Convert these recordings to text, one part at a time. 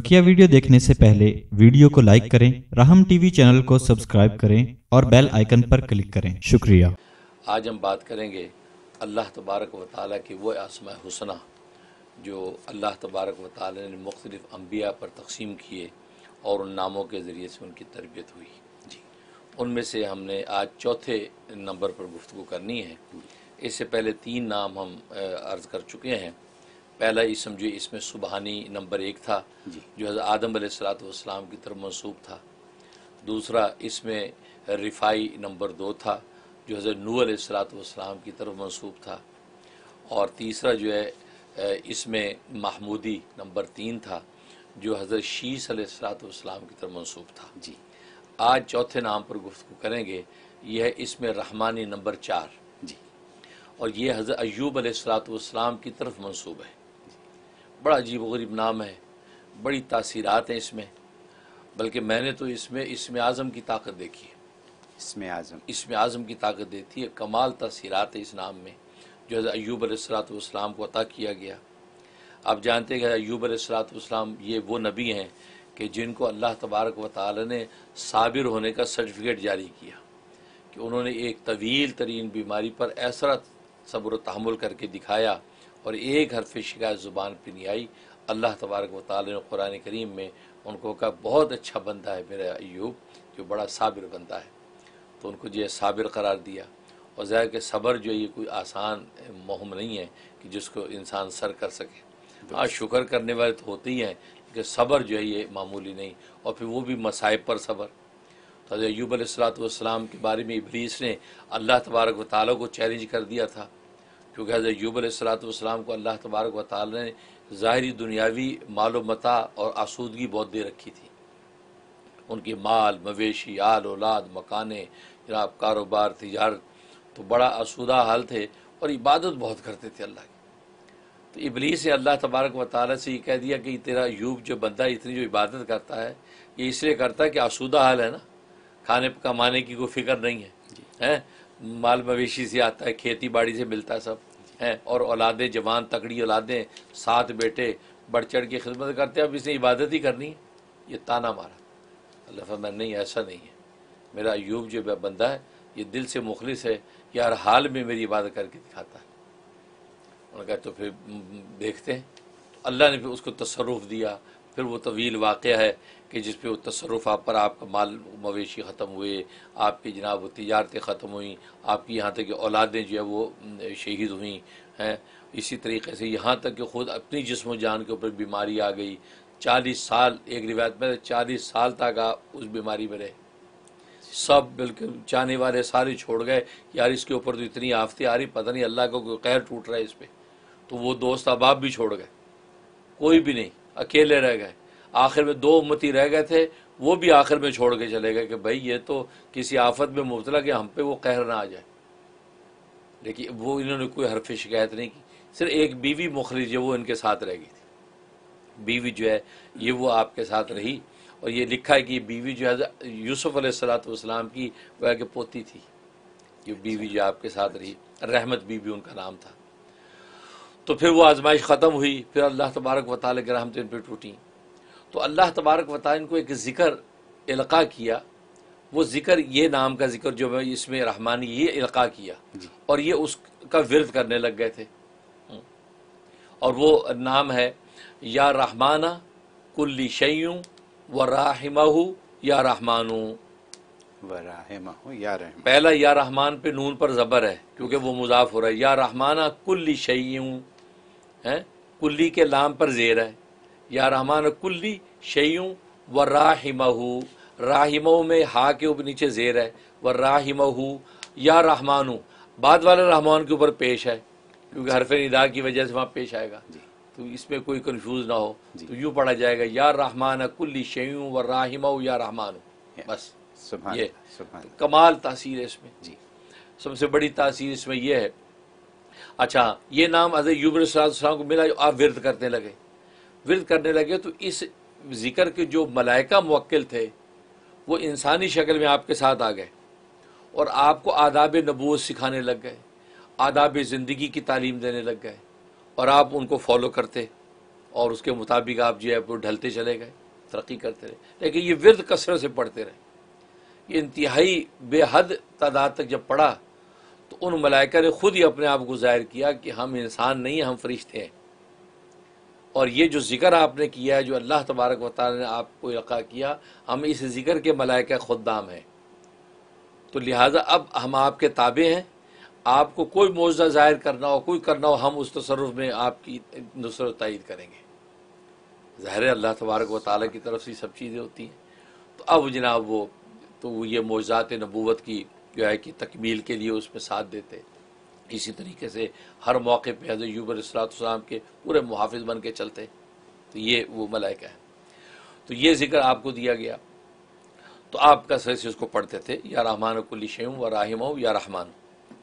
बकिया video देखने से पहले वीडियो को लाइक करें, राहम टीवी चैनल को सब्सक्राइब करें और बेल आइकन पर क्लिक करें। शुक्रिया। आज हम बात करेंगे अल्लाह तबारक व तआला की वो अस्माए हुस्ना जो अल्लाह तबारक व तआला ने मुख्तलिफ़ अंबिया पर तक़सीम किए और उन नामों के ज़रिए से उनकी तरबियत हुई। जी, उनमें से हमने आज चौथे नंबर पर गुफ्तगू करनी है। इससे पहले तीन नाम हम अर्ज़ कर चुके हैं। पहला इसम जो इसमें सुबहानी नंबर 1 था जो हज़रत आदम अलैहिस्सलाम की तरफ मंसूब था। दूसरा इसमें रिफ़ाई नंबर 2 था जो हज़रत नूह अलैहिस्सलाम की तरफ मंसूब था। और तीसरा जो है इसमें महमूदी नंबर 3 था जो हज़रत शीस अलैहिस्सलाम की तरफ मंसूब था। जी, आज चौथे नाम पर गुफ्तगू करेंगे। यह है इसमें रहमानी नंबर 4। जी, और ये हज़रत अय्यूब अलैहिस्सलाम की तरफ मंसूब है। बड़ा अजीब व गरीब नाम है, बड़ी तासीरात हैं इसमें। बल्कि मैंने तो इसमें आज़म की ताकत देखी है। इसमें आज़म की ताकत देती है, कमाल तासीरात है इस नाम में जो हज़रत अय्यूब अलैहिस्सलाम को अता किया गया। आप जानते हैं कि अय्यूब अलैहिस्सलाम ये वो नबी हैं कि जिनको अल्लाह तबारक व तआला ने साबिर होने का सर्टिफिकेट जारी किया कि उन्होंने एक तवील तरीन बीमारी पर ऐसा सब्र व तहम्मुल करके दिखाया और एक हरफ शिकायत ज़ुबान पर नहीं आई। अल्लाह तबारक व तआला ने कुरान करीम में उनको कहा बहुत अच्छा बंदा है मेरा अय्यूब, जो बड़ा साबिर बंदा है। तो उनको जो है साबिर करार दिया। और ज़ाहिर कि सब्र जो है ये कोई आसान मुहिम नहीं है कि जिसको इंसान सर कर सके। हाँ, शुक्र करने वाले तो होते ही हैं, लेकिन सब्र जो है ये मामूली नहीं, और फिर वो भी मसाइब पर सब्र। तो हज़रत अय्यूब अलैहिस्सलाम के बारे में इब्लीस ने अल्लाह तबारक व तआला को चैलेंज कर दिया था, क्योंकि हज़रत अय्यूब अलैहिस्सलाम को अल्लाह तबारक व तआला ने ज़ाहिरी दुनियावी मालो मता और आसूदगी बहुत दे रखी थी। उनकी माल मवेशी आल औलाद मकाने जनाब कारोबार तिजारत, तो बड़ा आसूदा हाल थे और इबादत बहुत करते थे अल्लाह की। तो इब्लीस ने अल्लाह तबारक व तआला से ये कह दिया कि तेरा अय्यूब जो बंदा इतनी जो इबादत करता है ये इसलिए करता है कि आसूदा हाल है ना, खाने कमाने की कोई फिक्र नहीं है, माल मवेशी से आता है, खेती बाड़ी से मिलता है सब है, और औलादें जवान तकड़ी औलादें 7 बेटे बढ़ चढ़ के खिदमत करते हैं, अब इसने इबादत ही करनी है। ये ताना मारा। अल्लाह फरमाया नहीं, ऐसा नहीं है। मेरा अय्यूब जो बंदा है ये दिल से मुखलिस है, ये हर हाल में मेरी इबादत करके दिखाता है। उन्होंने कहा तो फिर देखते हैं। तो अल्लाह ने फिर उसको तसर्रुफ़ दिया। फिर वो तवील वाक़या है कि जिस पे वो तसर्रुफ़ आप पर आपका माल मवेशी ख़त्म हुए, आपकी जनाब वो तिजारतें ख़त्म हुई, आपकी यहाँ तक कि औलादें जो है वो शहीद हुई हैं। इसी तरीके से यहाँ तक कि ख़ुद अपनी जिस्म जान के ऊपर बीमारी आ गई। 40 साल, एक रिवायत में 40 साल तक आप उस बीमारी में रहे। सब बिल्कुल चाहने वाले सारे छोड़ गए, यार इसके ऊपर तो इतनी आफतें आ रही, पता नहीं अल्लाह को कोई कहर टूट रहा है इस पर। तो वो दोस्त अहबाब भी छोड़ गए, कोई भी नहीं, अकेले रह गए। आखिर में 2 उम्मती रह गए थे, वो भी आखिर में छोड़ के चले गए कि भाई ये तो किसी आफत में मुब्तला कि हम पे वो कहर ना आ जाए। लेकिन वो इन्होंने कोई हरफ शिकायत नहीं की। सिर्फ एक बीवी मुखलिस जो वो इनके साथ रह गई थी। बीवी जो है ये वो आपके साथ रही, और ये लिखा है कि ये बीवी जो है यूसुफ अलैहिस्सलाम की वह के पोती थी। ये बीवी जो आपके साथ रही, रहमत बीवी उनका नाम था। तो फिर वो आजमाइश ख़त्म हुई, फिर अल्लाह तबारक व तआला की रहमतें इन पर टूटी। तो अल्लाह तबारक व तआला इनको एक ज़िक्र इल्क़ा किया। वो ज़िक्र ये नाम का ज़िक्र जो इसमें रहमानी ये इल्क़ा किया और ये उसका विर्द करने लग गए थे। और वो नाम है या रहमाना कुल्ली शैय्युं व राहिमहु या रहमानु। पहला या रहमान पे नून पर ज़बर है क्योंकि वो मुज़ाफ हो रहा है। या रहमाना कुल्ली शैय्युं है, कुल्ली के लाम पर ज़ेर है। या रहमान कुल्ली शैय्युं व राहिमहु, राहिमहु में हा के ऊपर नीचे ज़ेर है। व राहिमहु या रहमानु बाद वाले रहमान के ऊपर पेश है क्योंकि हरफ निदा की वजह से वहाँ पेश आएगा, तो इसमें कोई कंफ्यूज ना हो। तो यूँ पढ़ा जाएगा या रहमान कुल्ली शैय्युं व राहिमहु या रहमानु। बस ये तो कमाल तासीर है इसमें। जी, सबसे बड़ी तासीर इसमें यह है। अच्छा, ये नाम हज़रत अय्यूब अलैहिस्सलाम को मिला, आप विर्द करने लगे तो इस जिक्र के जो मलाइका मुवक्किल थे वो इंसानी शक्ल में आपके साथ आ गए और आपको आदाब नबूवत सिखाने लग गए, आदाब ज़िंदगी की तालीम देने लग गए, और आप उनको फॉलो करते और उसके मुताबिक आप जो है वो ढलते चले गए, तरक्की करते रहे। लेकिन ये विर्द कसरत से पढ़ते रहे, ये इंतहाई बेहद तादाद तक जब पढ़ा तो उन मलाइका ने खुद ही अपने आप को ज़ाहिर किया कि हम इंसान नहीं, हम फरिश्ते हैं। और ये जो ज़िक्र आपने किया है, जो अल्लाह तबारक व तआला ने आपको इल्क़ा किया, हम इस ज़िक्र के मलाइका खुद्दाम हैं। तो लिहाजा अब हम आपके ताबे हैं, आपको कोई मौजज़ा ज़ाहिर करना हो, कोई करना हो, हम उस तसर्रुफ़ में आपकी नुसरत तायीद करेंगे। ज़ाहिर है अल्लाह तबारक व तआला की तरफ से सब चीज़ें होती हैं। तो अब जनाब वो ये मौजज़ात नबूवत की जो है कि तकमील के लिए उसमें साथ देते। इसी तरीके से हर मौके पे हज़रत अय्यूब अलैहिस्सलाम के पूरे मुहाफ़िज़ बन के चलते। तो ये वो मलाइका है। तो ये ज़िक्र आपको दिया गया, तो आप कसरत से उसको पढ़ते थे, या रहमान कुल्ली शैउन व राहिम या रहमान।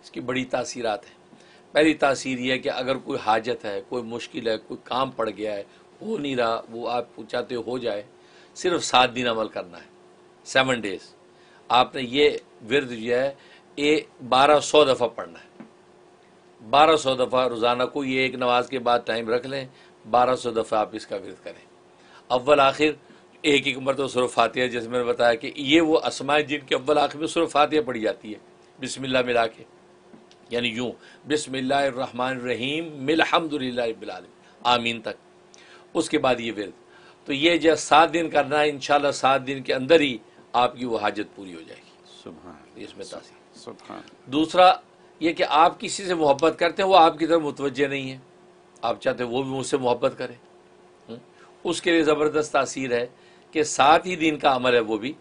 इसकी बड़ी तासीरात हैं। पहली तासीर ये है कि अगर कोई हाजत है, कोई मुश्किल है, कोई काम पड़ गया है, हो नहीं रहा, वो आप चाहते हो जाए, सिर्फ 7 दिन अमल करना है, 7 डेज़। आपने ये विर्द जो है 1200 दफ़ा पढ़ना है, 1200 दफ़ा रोज़ाना। कोई एक नमाज के बाद टाइम रख लें, 1200 दफ़ा आप इसका विर्द करें, अव्वल आखिर एक एक मरतबा सूरह फातिहा। जैसे मैंने बताया कि ये वो अस्माए जिनके अव्वल आखिर में सूरह फातिहा पढ़ी जाती है बिस्मिल्लाह मिला के, यानी यूँ बिस्मिल्लाहिर्रहमानिर्रहीम मिल्हम्दुलिल्लाहि रब्बिल आलमीन आमीन तक। उसके बाद ये विर्द, तो ये जो 7 दिन करना है, इंशाल्लाह 7 दिन के अंदर ही आपकी वो हाजत पूरी हो जाएगी। सुभान, इसमें तासीर। सुभान। दूसरा ये कि आप किसी से मोहब्बत करते हैं, वो आपकी तरफ मुतवज्जे नहीं है, आप चाहते हैं वो भी मुझसे मोहब्बत करे, उसके लिए ज़बरदस्त तासीर है कि 7 ही दिन का अमल है वो भी,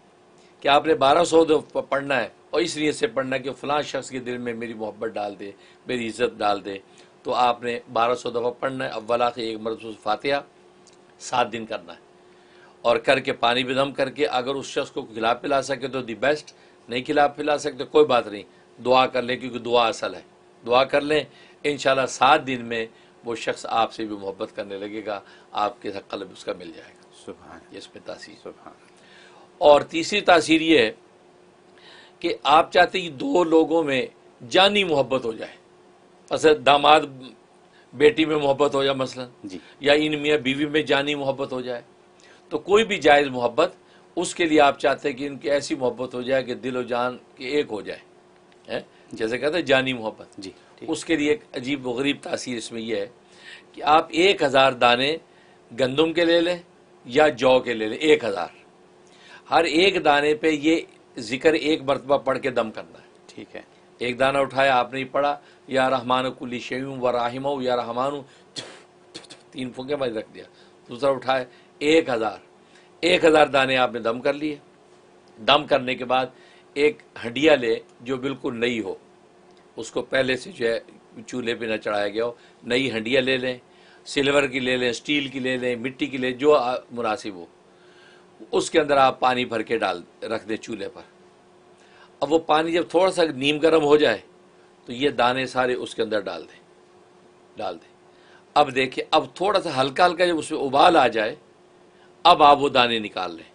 कि आपने 1200 पढ़ना है और इस नीयत से पढ़ना है कि फ़लाँ शख्स के दिल में मेरी मोहब्बत डाल दे, मेरी इज़्ज़त डाल दे। तो आपने 1200 दफ़ा पढ़ना है, अव्वल आखिर एक मरतबा फातिहा, 7 दिन करना है। और करके पानी भी दम करके अगर उस शख्स को खिला पिला सके तो दी बेस्ट, नहीं खिला पिला सकते कोई बात नहीं, दुआ कर लें, क्योंकि दुआ असल है। दुआ कर लें, इंशाल्लाह 7 दिन में वो शख्स आपसे भी मोहब्बत करने लगेगा, आपके कल्ब उसका मिल जाएगा। सुभान, ये इसमें तासीर। सुभान। और तीसरी तासीर ये है कि आप चाहते हैं कि 2 लोगों में जानी मोहब्बत हो जाए, असल दामाद बेटी में मोहब्बत हो जाए मसलन जी, या इन मियाँ बीवी में जानी मोहब्बत हो जाए, तो कोई भी जायज़ मोहब्बत, उसके लिए आप चाहते हैं कि इनकी ऐसी मोहब्बत हो जाए कि दिल और जान के एक हो जाए, है जैसे कहते हैं जानी मोहब्बत जी। उसके लिए एक अजीब व गरीब तासीर इसमें यह है कि आप 1000 दाने गंदम के ले लें या जौ के ले लें, 1000, हर एक दाने पे ये जिक्र एक मरतबा पढ़ के दम करना है। ठीक है, एक दाना उठाया, आपने ही पढ़ा या रहमान कुल्ली शैउन व राहिम या रहमानु, 3 फुके में रख दिया। दूसरा उठाए 1000 दाने आपने दम कर लिए। दम करने के बाद एक हंडिया ले जो बिल्कुल नई हो, उसको पहले से जो है चूल्हे पे न चढ़ाया गया हो, नई हंडिया ले लें, सिल्वर की ले लें, स्टील की ले लें, मिट्टी की ले, जो मुनासिब हो। उसके अंदर आप पानी भर के रख दें चूल्हे पर। अब वो पानी जब थोड़ा सा नीम गर्म हो जाए तो ये दाने सारे उसके अंदर डाल दें। अब देखिए, अब थोड़ा सा हल्का हल्का जब उसमें उबाल आ जाए, अब आप वो दाने निकाल लें।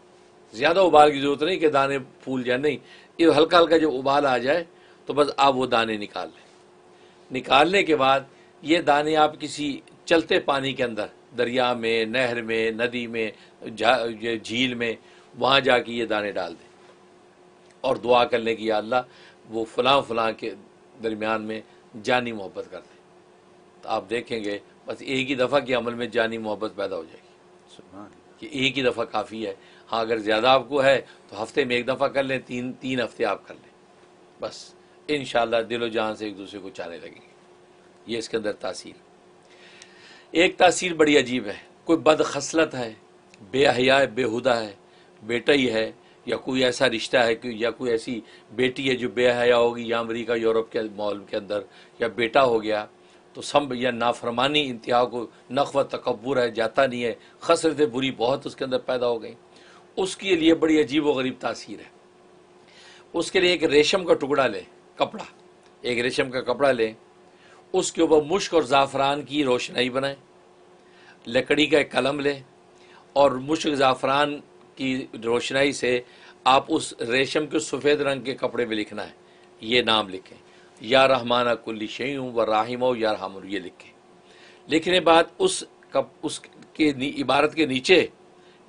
ज़्यादा उबाल की ज़रूरत नहीं कि दाने फूल जाए, नहीं, ये हल्का हल्का जब उबाल आ जाए तो बस आप वो दाने निकाल लें। निकालने के बाद ये दाने आप किसी चलते पानी के अंदर, दरिया में, नहर में, नदी में, झील में, वहाँ जाके ये दाने डाल दें और दुआ कर लें कि या अल्लाह वो फ़लाँ के दरमियान में जानी मोहब्बत कर दें। तो आप देखेंगे बस एक ही दफ़ा के अमल में जानी मोहब्बत पैदा हो जाएगी, कि एक ही दफ़ा काफ़ी है। हाँ, अगर ज़्यादा आपको है तो हफ्ते में एक दफ़ा कर लें, 3 हफ्ते आप कर लें, बस इंशाअल्लाह दिलो जान से एक दूसरे को चाहने लगेंगे। ये इसके अंदर तासीर। एक तासीर बड़ी अजीब है, कोई बदखसलत है, बेहया है, बेहुदा है, बेटा ही है, या कोई ऐसा रिश्ता है कि या कोई ऐसी बेटी है जो बेहया होगी, या अमेरिका यूरोप के माहौल के अंदर, या बेटा हो गया तो सब, या नाफरमानी इंतहा को, नख्व तकब्बुर है, जाता नहीं है, खसरतें बुरी बहुत उसके अंदर पैदा हो गई, उसके लिए बड़ी अजीब व गरीब तासीर है। उसके लिए एक रेशम का टुकड़ा लें, कपड़ा, एक रेशम का कपड़ा लें, उसके ऊपर मुश्क और ज़ाफ़रान की रोशनाई बनाएं, लकड़ी का एक कलम लें और मुश्क ज़ाफ़रान की रोशनाई से आप उस रेशम के सफ़ेद रंग के कपड़े में लिखना है, ये नाम लिखें, या रहमाना कुल्ली शैउन व राहिम या रहमान, ये लिखें। लिखने बाद उस कब उसके इबारत के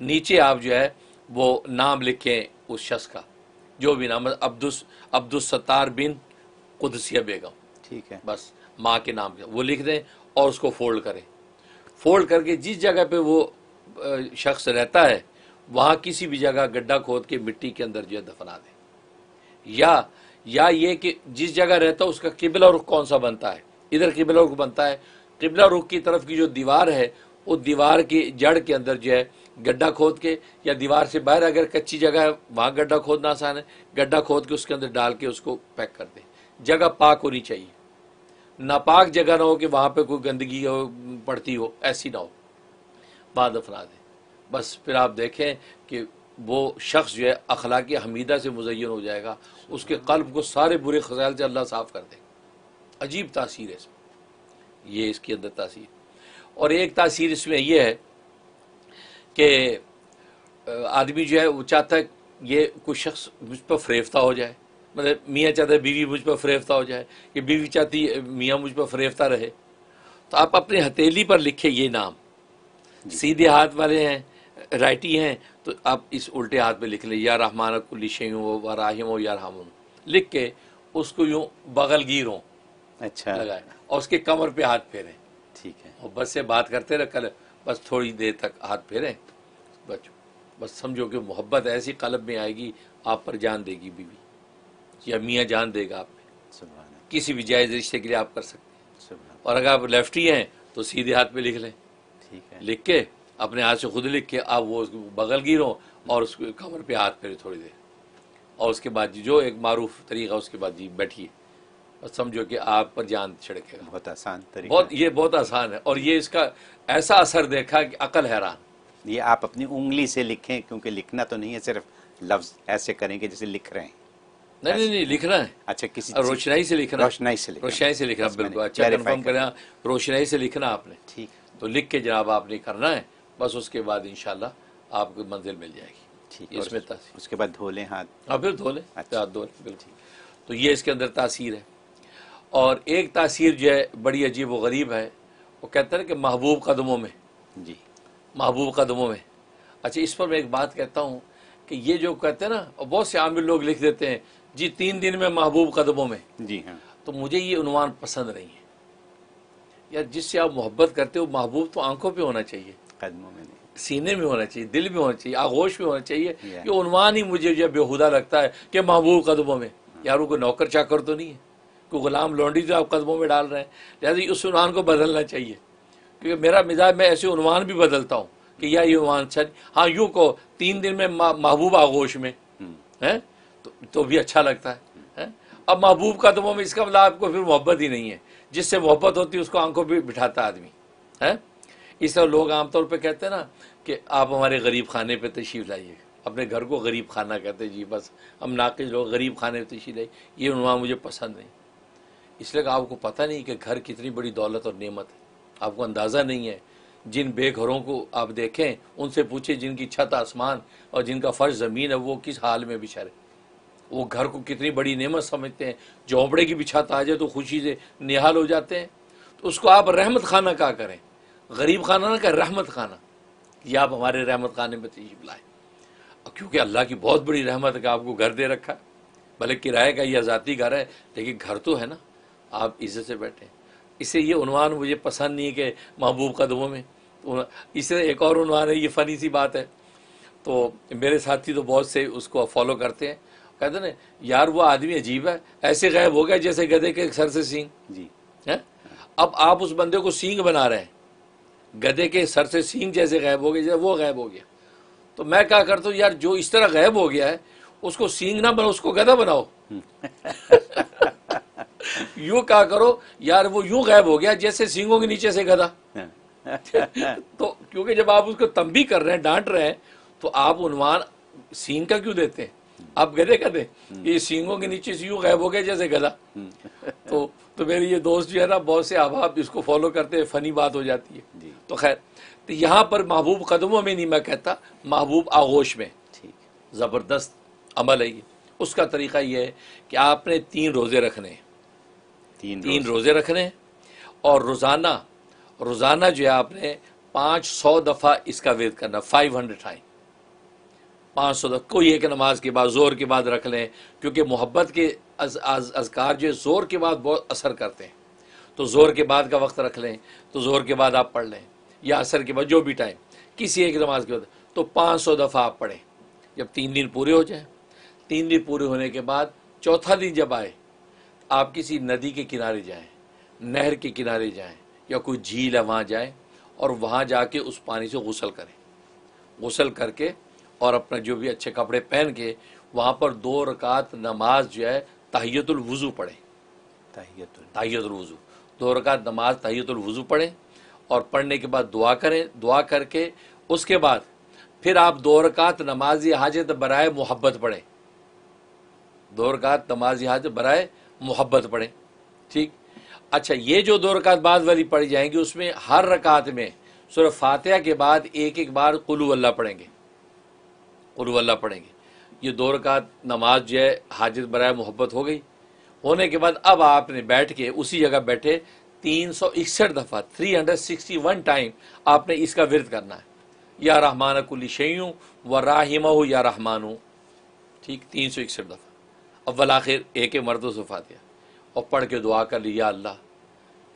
नीचे आप जो है वो नाम लिखें उस शख्स का, जो भी नाम, अब्दुस सत्तार बिन कुदसिया बेगम, ठीक है, बस माँ के नाम के वो लिख दें और उसको फोल्ड करें। फोल्ड करके जिस जगह पे वो शख्स रहता है वहाँ किसी भी जगह गड्ढा खोद के मिट्टी के अंदर जो है दफना दें। या ये कि जिस जगह रहता है उसका किबला रुख कौन सा बनता है, इधर किबला रुख बनता है, किबला रुख की तरफ की जो दीवार है वो दीवार की जड़ के अंदर जो है गड्ढा खोद के, या दीवार से बाहर अगर कच्ची जगह है वहाँ गड्ढा खोदना आसान है, गड्ढा खोद के उसके अंदर डाल के उसको पैक कर दें। जगह पाक होनी चाहिए, नापाक जगह ना हो कि वहाँ पे कोई गंदगी हो पड़ती हो, ऐसी ना हो, बाद दफना दें। बस फिर आप देखें कि वो शख्स जो है अखलाकी हमीदा से मुज़य्यन हो जाएगा, उसके कल्ब को सारे बुरे ख़साइल से अल्लाह साफ़ कर देगा। अजीब तासीर है इसमें, ये इसके अंदर तासीर। और एक तासीर इसमें यह है कि आदमी जो है वो चाहता है ये कोई शख्स मुझ पर फरेफ्ता हो जाए, मतलब मियाँ चाहता है बीवी मुझ पर फरेफ्ता हो जाए, कि बीवी चाहती है मियाँ मुझ पर फरेफ्ता रहे, तो आप अपनी हथेली पर लिखे ये नाम, सीधे हाथ वाले हैं, राइटी हैं, तो आप इस उल्टे हाथ पे लिख लें, या रहमान कुल्ली शैइन व राहिम व यरहमुन, लिख के उसको यूँ बगलगीर हों, अच्छा, लगाए और उसके कमर पे हाथ फेरें, ठीक है, और बस से बात करते रहे, कल बस थोड़ी देर तक हाथ फेरें, बस समझो कि मोहब्बत ऐसी कल्ब में आएगी, आप पर जान देगी बीवी, या मियाँ जान देगा आप पे। सुभान अल्लाह, किसी भी जायज़ रिश्ते के लिए आप कर सकते हैं। सुभान, और अगर आप लेफ्टी हैं तो सीधे हाथ पे लिख लें, ठीक है, लिख के अपने हाथ से खुद लिख के आप वो उसको बगल गिरो और उसको कमर पे हाथ फेरे थोड़ी देर, और उसके बाद जो एक मारूफ तरीका उसके बाद जी बैठिए, और समझो कि आप पर जान छिड़केगा। बहुत आसान तरीका, ये बहुत आसान है, और ये इसका ऐसा असर देखा कि अकल हैरान। ये आप अपनी उंगली से लिखें, क्योंकि लिखना तो नहीं है, सिर्फ लफ्ज ऐसे करेंगे जैसे लिख रहे हैं। नहीं लिखना है, अच्छा, किसी रोशनाई से लिखना, रोशनाई से लिखना, रोशनाई से लिखना, बस मैंने बिल्कुल अच्छा clarify कन्फर्म करना, रोशनाई से लिखना आपने, ठीक, तो लिख के जनाब आपने करना है, बस उसके बाद इंशाल्लाह आपको मंजिल मिल जाएगी। ठीक, इसमें और तासीर, उसके बाद धो लें हाथ, हाँ फिर धो लें, अच्छा, हाथ धो लें, बिल्कुल। तो ये इसके अंदर तासीर है। और एक तासीर जो है बड़ी अजीब व गरीब है, वो कहते हैं कि महबूब कदमों में, जी, महबूब कदमों में। अच्छा, इस पर मैं एक बात कहता हूँ कि ये जो कहते हैं ना, और बहुत से आमिर लोग लिख देते हैं जी 3 दिन में महबूब कदमों में, जी हाँ, तो मुझे ये उन्वान पसंद नहीं है यार। जिससे आप मोहब्बत करते हो, महबूब तो आंखों पे होना चाहिए, कदमों में नहीं, सीने में होना चाहिए, दिल में होना चाहिए, आगोश में होना चाहिए। Yeah. ये उन्वान ही मुझे जो बेहुदा लगता है कि महबूब कदमों में, यार वो कोई नौकर चाकर तो नहीं है, कोई गुलाम लौंडी जो आप कदमों में डाल रहे हैं। लिहाजा उस उन्वान को बदलना चाहिए, क्योंकि मेरा मिजाज, मैं ऐसे उन्वान भी बदलता हूँ कि यार ये उन्वान अच्छा, हाँ यूँ को 3 दिन में महबूब आगोश में है तो भी अच्छा लगता है। अब महबूब कदमों में, इसका मतलब आपको फिर मोहब्बत ही नहीं है। जिससे मोहब्बत होती है उसको आंखों पे बिठाता आदमी है। इस तरह लोग आमतौर पे कहते हैं ना कि आप हमारे गरीब खाने पे तशरीफ़ लाइए, अपने घर को गरीब खाना कहते हैं जी, बस हम नाकिस लोग गरीब खाने पे तशरीफ़ लाइए, ये उन्वान मुझे पसंद नहीं। इसलिए आपको पता नहीं कि घर कितनी बड़ी दौलत और नेमत है, आपको अंदाज़ा नहीं है। जिन बेघरों को आप देखें, उनसे पूछे जिनकी छत आसमान और जिनका फर्श ज़मीन है, वो किस हाल में बेचारे, वो घर को कितनी बड़ी नेमत समझते हैं। झोंपड़े की भी छत आ जाए तो खुशी से निहाल हो जाते हैं। तो उसको आप रहमत खाना क्या करें, गरीब खाना ना करें, रहमत खाना, कि आप हमारे रहमत खाने में तशरीफ़ लाएँ। क्योंकि अल्लाह की बहुत बड़ी रहमत है कि आपको घर दे रखा है, भले किराए का या ज़ाती घर है, लेकिन घर तो है ना, आप इज्जत से बैठें। इससे ये उन्वान मुझे पसंद नहीं है कि महबूब कदमों में। तो इससे एक और उन्वान है, ये फ़नी सी बात है, तो मेरे साथी तो बहुत से उसको फॉलो करते हैं, कहते ना यार वो आदमी अजीब है, ऐसे गायब हो गया जैसे गधे के सर से सींग जी है। अब आप उस बंदे को सींग बना रहे हैं, गधे के सर से सींग जैसे गायब हो गया, जैसे वो गायब हो गया। तो मैं क्या करता हूँ यार, जो इस तरह गायब हो गया है उसको सींग ना बनाओ, उसको गधा बनाओ। यूं क्या करो यार, वो यूं गायब हो गया जैसे सींगों के नीचे से गधा। तो क्योंकि जब आप उसको तंबी कर रहे हैं, डांट रहे हैं, तो आप उन्वान सींग का क्यों देते हैं, आप गधे का दें, ये सींगों के नीचे से यूं गायब हो गया जैसे गधा। तो मेरे ये दोस्त जो है ना, बहुत से अहबाब इसको फॉलो करते हैं, फनी बात हो जाती है। तो खैर, तो यहाँ पर महबूब कदमों में नहीं मैं कहता, महबूब आगोश में। ठीक, ज़बरदस्त अमल है ये। उसका तरीका ये है कि आपने 3 रोज़े रखने हैं, 3 रोज़े रखने हैं, और रोज़ाना जो है आपने 500 दफ़ा इसका विर्द करना, 500 टाइम, 500 दफ़ा। कोई एक नमाज के बाद, ज़ोर के बाद रख लें, क्योंकि मोहब्बत के अज़कार जो ज़ोर के बाद बहुत असर करते हैं। तो ज़ोर के बाद का वक्त रख लें, तो ज़ोर के बाद आप पढ़ लें, या असर के बाद, जो भी टाइम, किसी एक नमाज के बाद, तो 500 दफ़ा आप पढ़ें। जब 3 दिन पूरे हो जाएं, 3 दिन पूरे होने के बाद चौथा दिन जब आए, आप किसी नदी के किनारे जाएं, नहर के किनारे जाएं, या कोई झील है वहाँ जाएं, और वहाँ जाके उस पानी से गुस्ल करें। गुस्ल करके और अपना जो भी अच्छे कपड़े पहन के वहाँ पर 2 रकात नमाज जो है तहियतुल वुज़ू पढ़ें। तहियतुल वुज़ू, 2 रकात नमाज तहियतुल वुज़ू पढ़ें, और पढ़ने के बाद दुआ करें। दुआ करके उसके बाद फिर आप 2 रकात नमाज हाजत बराए मोहब्बत पढ़ें। 2 रकात नमाज हाजत बराए मोहब्बत पढ़ें। ठीक, अच्छा, ये जो 2 रकात बाद वाली पढ़ी जाएंगी, उसमें हर रकात में सूरह फातिहा के बाद एक एक बार कुल हुवल्लाह पढ़ेंगे, कुल हुवल्लाह पढ़ेंगे। ये 2 रकात नमाज जो है हाजत बराए मोहब्बत हो गई। होने के बाद अब आपने बैठ के उसी जगह बैठे 361 दफ़ा, 361 टाइम आपने इसका विर्द करना है। या रहमान कुल्ली शैय्युं व राहिमहु या रहमानु। ठीक, 361 दफ़ा अव्वल आखिर एक एक मर्दों से फातिहा, और पढ़ के दुआ कर ली, या अल्लाह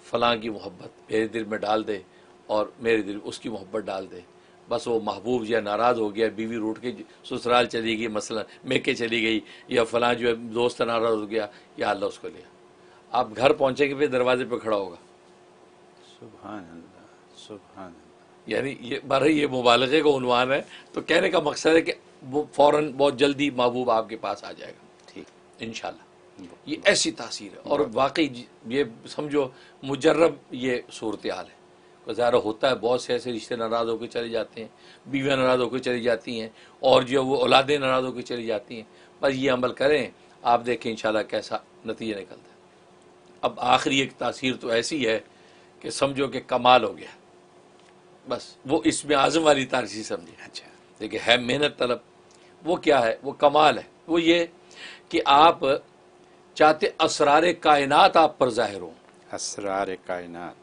फ़लाँ की मोहब्बत मेरे दिल में डाल दे, और मेरे दिल उसकी मोहब्बत डाल दे। बस वो महबूब जो है नाराज़ हो गया, बीवी रूठ के ससुराल चली गई, मसलन मेके चली गई, या फ़लाँ जो है दोस्त नाराज़ हो गया, या अल्लाह उसको लिया। आप घर पहुँचेंगे फिर दरवाजे पे खड़ा होगा, सुभान अल्लाह, सुभान अल्लाह। यानी ये बारह ये मुबालगे का उन्वान है। तो कहने का मकसद है कि वो फ़ौरन बहुत जल्दी महबूब आपके पास आ जाएगा, ठीक, इंशाल्लाह। ये ऐसी तासीर है, और वाकई ये समझो मुजर्रब ये सूरत हाल है। ज़ाहिर होता है बहुत से ऐसे रिश्ते नाराज़ होकर चले जाते हैं, बीवियाँ नाराज़ होकर चली जाती हैं, और जो वो औलादें नाराज़ होकर चली जाती हैं। बस ये अमल करें, आप देखें इंशाल्लाह कैसा नतीजा निकलता है। अब आखिरी एक तासीर तो ऐसी है कि समझो कि कमाल हो गया, बस वो इसमें आज़म वाली तासीर समझे। अच्छा, देखिए है मेहनत तलब, वो क्या है, वो कमाल है। वो ये कि आप चाहते असरार कायनात आप पर ज़ाहिर हो। असरार कायनात,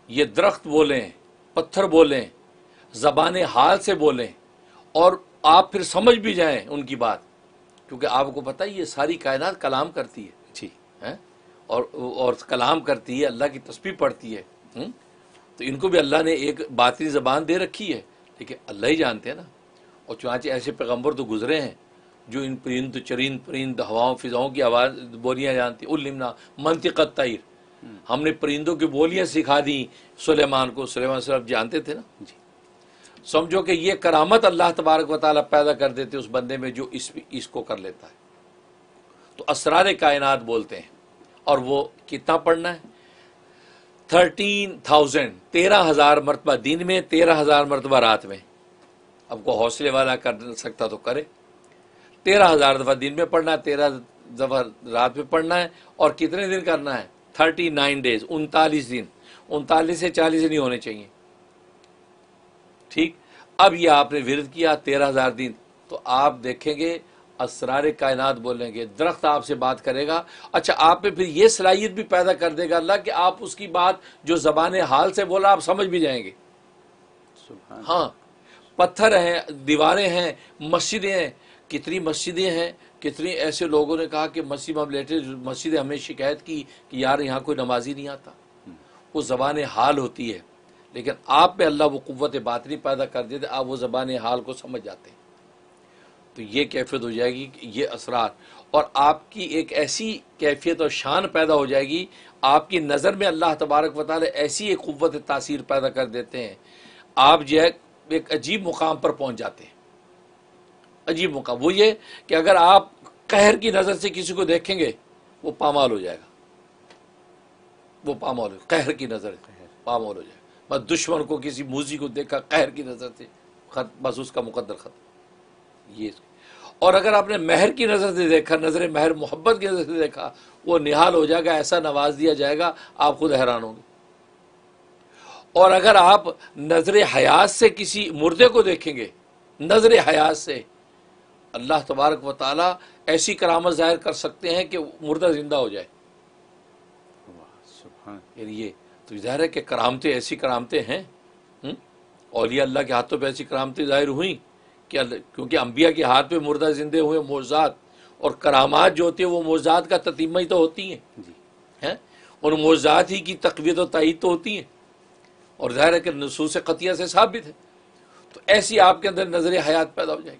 ये दरख्त बोलें, पत्थर बोलें, ज़बान हाल से बोलें, और आप फिर समझ भी जाएं उनकी बात, क्योंकि आपको पता है ये सारी कायनात कलाम करती है जी, हैं, और कलाम करती है, अल्लाह की तस्बीह पढ़ती है। तो इनको भी अल्लाह ने एक बातिनी ज़बान दे रखी है, लेकिन अल्लाह ही जानते हैं ना। और चुनांचे ऐसे पैगम्बर तो गुजरे हैं जो इन परिंद चरिंद परिंद हवाओं फिजाओं की आवाज़ बोलियाँ जानती। उल्लिमना मंतिक़त तैर, हमने परिंदों की बोलियाँ सिखा दी सुलेमान को। सुलेमान साहब जानते थे ना जी। समझो कि ये करामत अल्लाह तबारक व तआला पैदा कर देते उस बंदे में जो इसको कर लेता है। तो असरार कायनात बोलते हैं। और वो कितना पढ़ना है, 13,000, 13,000 मरतबा दिन में, 13,000 मरतबा रात में। अब को हौसले वाला कर सकता तो करे। 13,000 दफ़ा दिन में पढ़ना है, 13 दफ़ा रात में पढ़ना है। और कितने दिन करना है, 39 डेज, 39 दिन। 39 से 40 नहीं होने चाहिए। ठीक, अब ये आपने विरद किया 13,000 दिन, तो आप देखेंगे असरार कायनात बोलेंगे, दरख्त आपसे बात करेगा। अच्छा, आप में फिर ये सलाहियत भी पैदा कर देगा अल्लाह कि आप उसकी बात जो ज़बान हाल से बोला आप समझ भी जाएंगे। सुभान, हाँ, पत्थर हैं, दीवारें हैं, मस्जिदें हैं, कितनी मस्जिदें हैं। कितनी ऐसे लोगों ने कहा कि मस्जिद में लेटे, मस्जिदें हमें शिकायत की कि यार यहाँ कोई नमाजी नहीं आता। वो ज़बान हाल होती है, लेकिन आप पे अल्लाह वो क़ुव्वत बातिनी पैदा कर देते, आप वो ज़बान हाल को समझ जाते हैं। तो ये कैफियत हो जाएगी कि ये असरार, और आपकी एक ऐसी कैफियत और शान पैदा हो जाएगी, आपकी नज़र में अल्लाह तबारक व तआला ऐसी एक क़ुव्वत तासीर पैदा कर देते हैं, आप जो है एक अजीब मुकाम पर पहुँच जाते हैं। अजीब मुकाम वो ये कि अगर आप कहर की नज़र से किसी को देखेंगे वो पामाल हो जाएगा। वो पामाल हो, कहर की नज़र पामाल हो जाएगा। बस दुश्मन को, किसी मूजी को देखा कहर की नज़र से, बस उसका मुकद्दर ख़त्म। ये, और अगर आपने महर की नज़र से देखा, नज़र महर मोहब्बत की नज़र से देखा, वो निहाल हो जाएगा, ऐसा नवाज दिया जाएगा आप खुद हैरान होंगे। और अगर आप नज़र हयात से किसी मुर्दे को देखेंगे, नज़र हयात से, अल्लाह तबारक व तआला ऐसी करामत ज़ाहिर कर सकते हैं कि मुर्दा ज़िंदा हो जाए। सुभान, यानी ये तो ज़ाहिर है कि करामतें, ऐसी करामतें हैं। औलिया अल्लाह के हाथों पे ऐसी करामतें ज़ाहिर हुई कि क्योंकि अम्बिया के हाथ पे मुर्दा जिंदे हुए मोज़ात और करामात जो होती है वो मोज़ात का ततीमा ही तो होती हैं, हैं? उन मोज़ात ही की तक़वियत और तायीद तो होती हैं, और ज़ाहिर है कि नसूस क़तिया से साबित है। तो ऐसी आपके अंदर नज़र हयात पैदा हो जाएगी।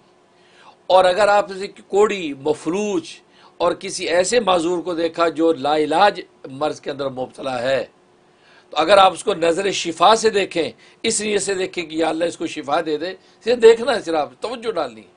और अगर आप कोड़ी, मफलूज और किसी ऐसे माजूर को देखा जो लाइलाज मर्ज के अंदर मुब्तला है, तो अगर आप उसको नज़र शिफा से देखें, इस नीयत से देखें कि या अल्लाह इसको शिफा दे दे, सिर्फ देखना है, सिर्फ तवज्जो डालनी है,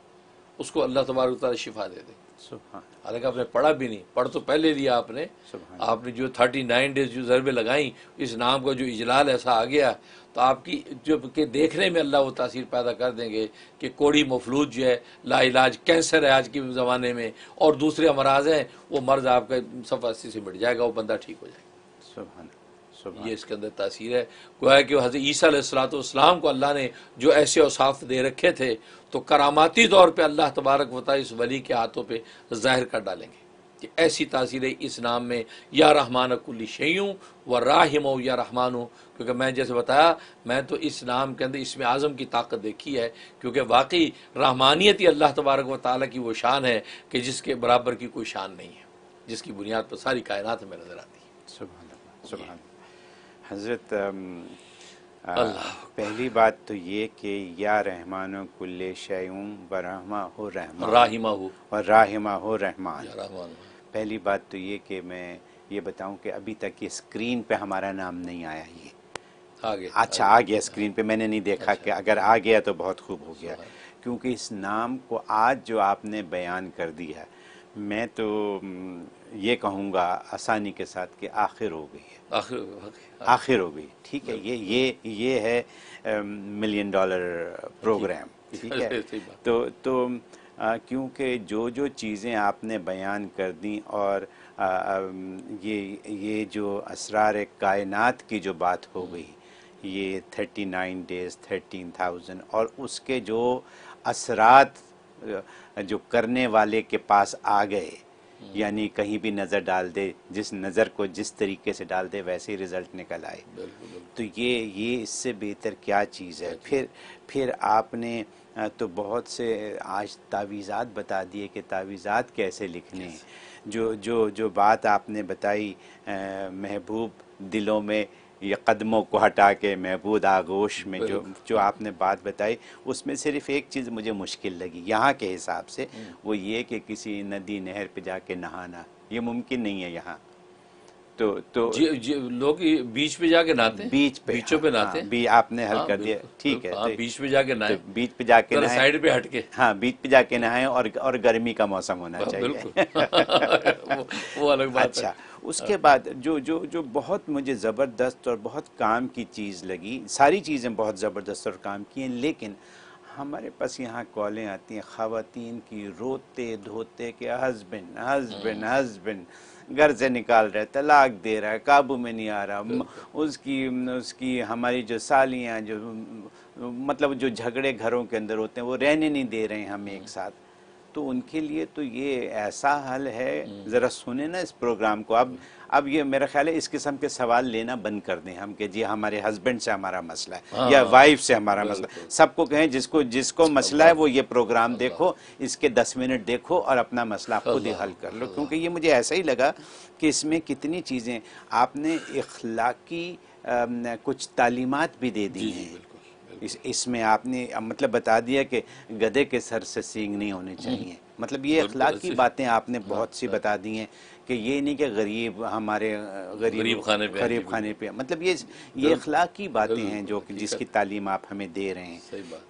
उसको अल्लाह तबारक व तआला शिफा दे दे। हालांकि आपने पढ़ा भी नहीं, पढ़ तो पहले लिया आपने जो 39 डेज जो ज़रबे लगाई, इस नाम का जो इजलाल ऐसा आ गया, तो आपकी जो कि देखने में अल्लाह वो तासीर पैदा कर देंगे कि कोड़ी मफलूज जो है, लाइलाज कैंसर है आज के ज़माने में, और दूसरे अमराज हैं, वो मर्ज आपका सफ़ासी से मिट जाएगा, वो बंदा ठीक हो जाएगा। ये इसके अंदर तासीर है। गोया कि हज़रत ईसा अलैहिस्सलाम को अल्लाह ने जो ऐसे औसाफ दे रखे थे, तो करामाती तौर पे अल्लाह तबारक व तआला इस वली के हाथों पे ज़ाहिर कर डालेंगे कि ऐसी तासीर है इस नाम में, या रहमान कुल्ली शैयूं व राहिम या रहमानु। क्योंकि मैं जैसे बताया, मैं तो इस नाम के अंदर इसमें आज़म की ताकत देखी है, क्योंकि वाकई रहमानियत ही अल्लाह तबारक व तआला की वो शान है कि जिसके बराबर की कोई शान नहीं है, जिसकी बुनियाद पर सारी कायनात में नज़र आती है। सुभान अल्लाह, सुभान अल्लाह। हज़रत पहली बात तो ये कि या रहमान कुल्ले शयूं बरहमा हो रहमान राहिमा हो और राहिमा हो रहमान। या रहमान। पहली बात तो ये कि मैं ये बताऊं कि अभी तक ये स्क्रीन पे हमारा नाम नहीं आया। ये आगे अच्छा आ गया स्क्रीन पे, मैंने नहीं देखा कि अगर आ गया तो बहुत खूब हो गया, क्योंकि इस नाम को आज जो आपने बयान कर दिया, मैं तो ये कहूँगा आसानी के साथ कि आखिर हो गई है, आखिर हो गई। ठीक है, ये है $1 मिलियन प्रोग्राम। ठीक है, तो क्योंकि जो चीज़ें आपने बयान कर दी, और ये जो असरार कायनात की जो बात हो गई, ये 39 डेज़ 13,000, और उसके जो असरात जो करने वाले के पास आ गए, यानी कहीं भी नज़र डाल दे, जिस नज़र को जिस तरीके से डाल दे वैसे ही रिज़ल्ट निकल आए। तो ये इससे बेहतर क्या चीज़ है। फिर आपने तो बहुत से आज तावीज़ात बता दिए कि तावीज़ात कैसे लिखने हैं। जो बात आपने बताई महबूब दिलों में या कदमों को हटा के महबूब आगोश में, जो आपने बात बताई, उसमें सिर्फ एक चीज़ मुझे मुश्किल लगी यहाँ के हिसाब से, वो ये कि किसी नदी नहर पे जाके नहाना, ये मुमकिन नहीं है यहाँ। तो लोग बीच पे जाके नहाते हैं, बीचों पे नहाते हैं। आपने हल कर दिया, ठीक है। तो बीच पे जाके नहाए, तो बीच पे जाके नहाए, साइड पे हटके, हाँ बीच पे जाके नहाए, और गर्मी का मौसम होना चाहिए। वो अलग बात। अच्छा, उसके बाद जो बहुत मुझे ज़बरदस्त और बहुत काम की चीज़ लगी, सारी चीज़ें बहुत ज़बरदस्त और काम की हैं, लेकिन हमारे पास यहाँ कॉलें आती हैं ख़वातीन की रोते धोते कि हस्बैंड हस्बैंड हस्बैंड घर से निकाल रहा है, तलाक दे रहा है, काबू में नहीं आ रहा, उसकी हमारी जो सालियाँ, जो मतलब जो झगड़े घरों के अंदर होते हैं, वो रहने नहीं दे रहे हैं हम एक साथ। तो उनके लिए तो ये ऐसा हल है, ज़रा सुने ना इस प्रोग्राम को। अब ये मेरा ख्याल है इस किस्म के सवाल लेना बंद कर दें हम कि जी हमारे हस्बैंड से हमारा मसला है या वाइफ से हमारा मसला। सबको कहें जिसको मसला है वो ये प्रोग्राम देखो, इसके 10 मिनट देखो और अपना मसला खुद ही हल कर लो। क्योंकि ये मुझे ऐसा ही लगा कि इसमें कितनी चीज़ें आपने इखलाकी कुछ तालीमात भी दे दी हैं। इसमें आपने मतलब बता दिया कि गधे के सर से सींग नहीं होने चाहिए, मतलब ये अखलाक की बातें आपने बहुत सी बता दी हैं कि ये नहीं कि गरीब हमारे गरीब खाने पे, मतलब ये अखलाक की बातें हैं जो जिसकी तालीम आप हमें दे रहे हैं।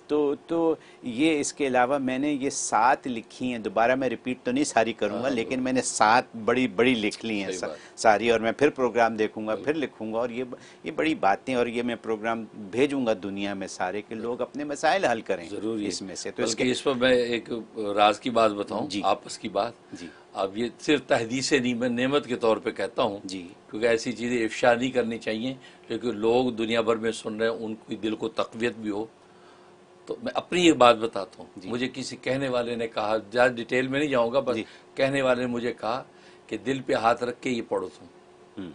तो ये इसके अलावा मैंने ये 7 लिखी हैं, दोबारा मैं रिपीट तो नहीं सारी करूँगा, लेकिन मैंने 7 बड़ी लिख ली हैं सारी, और मैं फिर प्रोग्राम देखूँगा, फिर लिखूँगा, और ये बड़ी बातें, और ये मैं प्रोग्राम भेजूँगा दुनिया में सारे के लोग अपने मसाइल हल करें जरूर इसमें से। तो इस पर मैं एक राज की बात बताऊँ, आपस की बात जी। अब ये सिर्फ तहदीस नेमत के तौर पे कहता हूँ जी, क्योंकि ऐसी चीज़ें इफ्शा नहीं करनी चाहिए, क्योंकि लोग दुनिया भर में सुन रहे हैं, उनकी दिल को तक़वियत भी हो। तो मैं अपनी एक बात बताता हूँ। मुझे किसी कहने वाले ने कहा, ज़्यादा डिटेल में नहीं जाऊँगा, बस कहने वाले ने मुझे कहा कि दिल पे हाथ रख के ये पढ़ो तुम।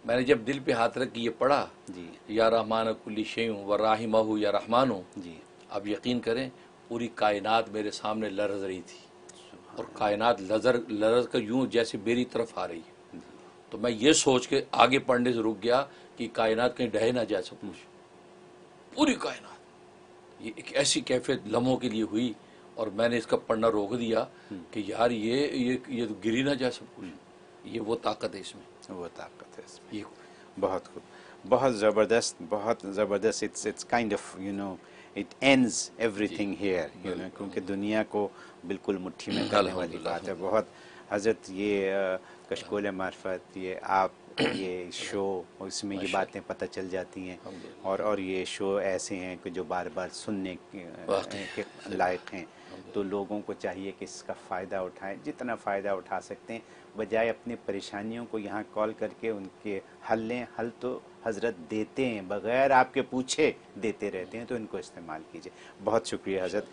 मैंने जब दिल पे हाथ रख के ये पढ़ा, जी या रहमान कुल्ली शैउन व राहिमहु या रहमानु, जी। अब यकीन करें पूरी कायनात मेरे सामने लरज़ रही थी, और कायनात लरज़ कर यूं जैसे मेरी तरफ आ रही है। तो मैं ये सोच के आगे पढ़ने से रुक गया कि कायनात कहीं ढह ना जाए सब कुछ, पूरी कायनात। ये एक ऐसी कैफियत लम्हों के लिए हुई, और मैंने इसका पढ़ना रोक दिया कि यार ये तो गिरी ना जाए सब कुछ। ये वो ताकत है इसमें, वो ताकत है इसमें। ये बहुत खूब, बहुत ज़बरदस्त, बहुत ज़बरदस्त। It's kind of it ends everything here, क्योंकि दुनिया को बिल्कुल मुट्ठी में करने वाली बात है। बहुत हज़रत, ये कशकोल मार्फत, ये आप, ये शो, इसमें ये बातें पता चल जाती हैं, और ये शो ऐसे हैं कि जो बार बार सुनने के लायक हैं। तो लोगों को चाहिए कि इसका फ़ायदा उठाएं, जितना फ़ायदा उठा सकते हैं, बजाय अपनी परेशानियों को यहाँ कॉल करके उनके हल लें। हल तो हज़रत देते हैं, बग़ैर आपके पूछे देते रहते हैं, तो इनको इस्तेमाल कीजिए। बहुत शुक्रिया हज़रत।